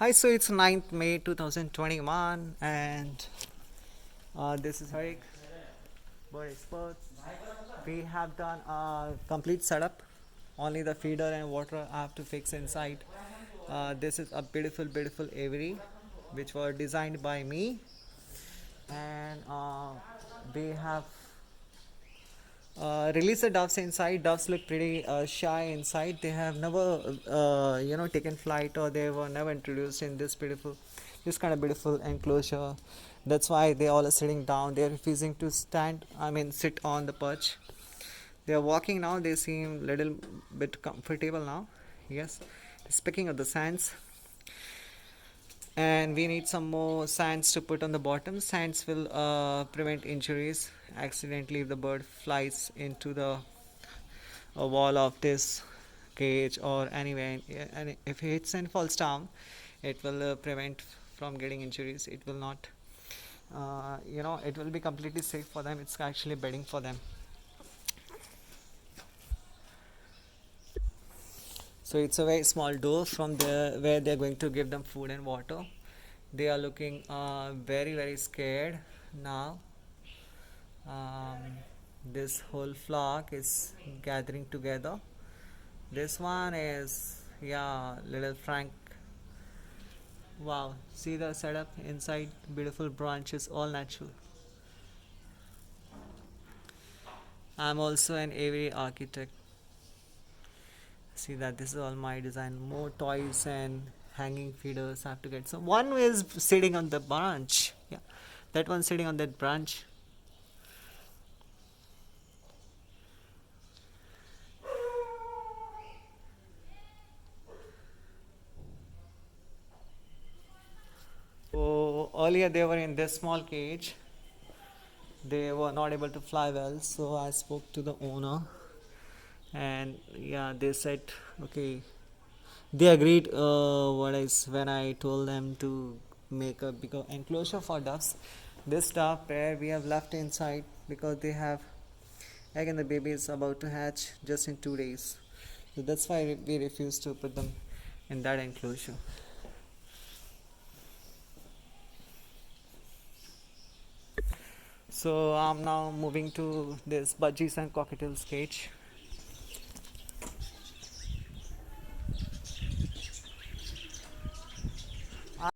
Hi, so it's 9th May 2021, and this is Harik, bird expert. We have done a complete setup. Only the feeder and water I have to fix inside. This is a beautiful, beautiful aviary, which were designed by me, and we have released the doves inside. Doves look pretty shy inside. They have never, taken flight, or they were never introduced in this kind of beautiful enclosure. That's why they all are sitting down. They are refusing to stand. I mean, sit on the perch. They are walking now. They seem little bit comfortable now. Yes. Speaking of the sands, and we need some more sands to put on the bottom. Sands will prevent injuries accidentally if the bird flies into the wall of this cage or anywhere, and if it hits and falls down, it will prevent from getting injuries. It will not, it will be completely safe for them. It's actually bedding for them. So it's a very small door from there where they're going to give them food and water. They are looking very, very scared now. um, this whole flock is gathering together. This one is, yeah, little Frank. Wow, see the setup inside, beautiful branches, all natural. I'm also an aviary architect. See that this is all my design. More toys and hanging feeders I have to get. So one is sitting on the branch. Yeah, that one sitting on that branch. So earlier they were in this small cage. They were not able to fly well, so I spoke to the owner, and yeah, they said okay. They agreed when I told them to make a bigger enclosure for doves. This dove pair we have left inside because they have egg and the baby is about to hatch just in 2 days. So that's why we refused to put them in that enclosure. So I'm now moving to this budgies and cockatiels cage.